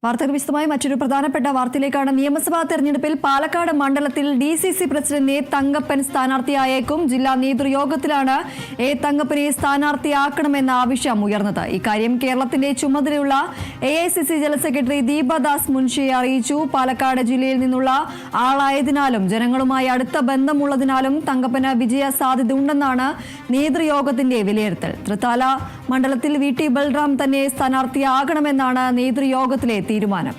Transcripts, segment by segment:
വാർത്തകൾ വിശദമായി മറ്റൊരു പ്രധാനപ്പെട്ട വാർത്തയിലേക്കാണ്. നിയമസഭാ തെരഞ്ഞെടുപ്പിൽ പാലക്കാട് മണ്ഡലത്തിൽ ഡി.സി.സി പ്രസിഡന്റ് എ തങ്കപ്പൻ സ്ഥാനാർത്ഥിയായേക്കും. ജില്ലാ നേതൃയോഗത്തിലാണ് എ തങ്കപ്പനെ സ്ഥാനാർത്ഥിയാക്കണമെന്ന ആവശ്യം ഉയർന്നത്. ഇക്കാര്യം കേരളത്തിന്റെ ചുമതലയുള്ള എ.ഐ.സി.സി ജനറൽ സെക്രട്ടറി ദീപദാസ് മുൻഷിയെ അറിയിച്ചു. പാലക്കാട് ജില്ലയിൽ നിന്നുള്ള ആളായതിനാലും ജനങ്ങളുമായി അടുത്ത ബന്ധമുള്ളതിനാലും തങ്കപ്പന് വിജയ സാധ്യത ഉണ്ടെന്നാണ് നേതൃയോഗത്തിന്റെ വിലയിരുത്തൽ. തൃത്താല മണ്ഡലത്തിൽ വി.ടി. ബൽറാം തന്നെ സ്ഥാനാർത്ഥിയാകണമെന്നാണ് നേതൃയോഗത്തിലെ തീരുമാനം.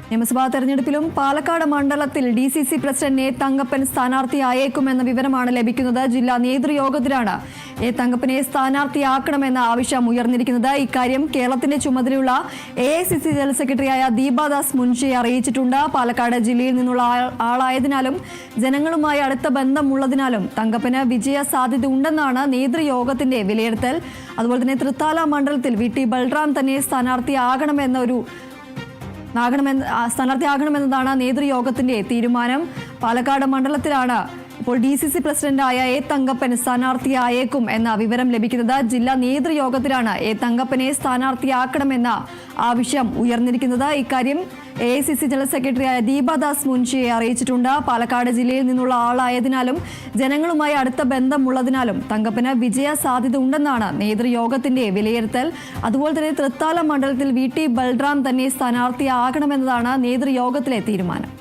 നിയമസഭാ തെരഞ്ഞെടുപ്പിലും പാലക്കാട് മണ്ഡലത്തിൽ ഡി.സി.സി പ്രസിഡന്റ് എ തങ്കപ്പൻ സ്ഥാനാർത്ഥിയായേക്കുമെന്ന വിവരമാണ് ലഭിക്കുന്നത്. ജില്ലാ നേതൃയോഗത്തിലാണ് എ തങ്കപ്പനെ സ്ഥാനാർത്ഥിയാക്കണമെന്ന ആവശ്യം ഉയർന്നിരിക്കുന്നത്. ഇക്കാര്യം കേരളത്തിന്റെ ചുമതലയുള്ള എ.ഐ.സി.സി ജനറൽ സെക്രട്ടറിയായ ദീപദാസ് മുൻഷിയെ അറിയിച്ചിട്ടുണ്ട്. പാലക്കാട് ജില്ലയിൽ നിന്നുള്ള ആളായതിനാലും ജനങ്ങളുമായി അടുത്ത ബന്ധമുള്ളതിനാലും തങ്കപ്പന് വിജയ സാധ്യത ഉണ്ടെന്നാണ് നേതൃയോഗത്തിന്റെ വിലയിരുത്തൽ. അതുപോലെ തന്നെ തൃത്താല മണ്ഡലത്തിൽ വി.ടി. ബൽറാം തന്നെ സ്ഥാനാർത്ഥിയാകണമെന്നതാണ് നേതൃയോഗത്തിന്റെ തീരുമാനം. പാലക്കാട് മണ്ഡലത്തിലാണ് ഇപ്പോൾ ഡി.സി.സി പ്രസിഡന്റായ എ തങ്കപ്പൻ സ്ഥാനാർത്ഥിയായേക്കും എന്ന വിവരം ലഭിക്കുന്നത്. ജില്ലാ നേതൃയോഗത്തിലാണ് എ തങ്കപ്പനെ സ്ഥാനാർത്ഥിയാക്കണമെന്ന ആവശ്യം ഉയർന്നിരിക്കുന്നത്. ഇക്കാര്യം എ.ഐ.സി.സി ജനറൽ സെക്രട്ടറിയായ ദീപദാസ് മുൻഷിയെ അറിയിച്ചിട്ടുണ്ട്. പാലക്കാട് ജില്ലയിൽ നിന്നുള്ള ആളായതിനാലും ജനങ്ങളുമായി അടുത്ത ബന്ധമുള്ളതിനാലും തങ്കപ്പന് വിജയ സാധ്യത ഉണ്ടെന്നാണ് നേതൃയോഗത്തിന്റെ വിലയിരുത്തൽ. അതുപോലെ തന്നെ തൃത്താല മണ്ഡലത്തിൽ വി.ടി. ബൽറാം തന്നെ സ്ഥാനാർത്ഥിയാകണമെന്നതാണ് നേതൃയോഗത്തിലെ തീരുമാനം.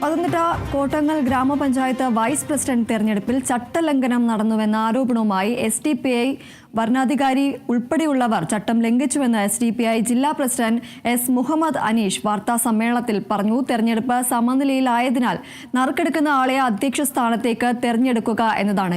പത്തനംതിട്ട കോട്ടങ്ങൽ ഗ്രാമപഞ്ചായത്ത് വൈസ് പ്രസിഡന്റ് തെരഞ്ഞെടുപ്പിൽ ചട്ടലംഘനം നടന്നുവെന്ന ആരോപണവുമായി SDPI ഭരണാധികാരി ഉൾപ്പെടെയുള്ളവർ ചട്ടം ലംഘിച്ചുവെന്ന് SDPI ജില്ലാ പ്രസിഡന്റ് S. മുഹമ്മദ് അനീഷ് വാർത്താ സമ്മേളനത്തിൽ പറഞ്ഞു. തെരഞ്ഞെടുപ്പ് സമനിലയിലായതിനാൽ നറുക്കെടുക്കുന്ന ആളെ അധ്യക്ഷ സ്ഥാനത്തേക്ക് തെരഞ്ഞെടുക്കുക എന്നതാണ്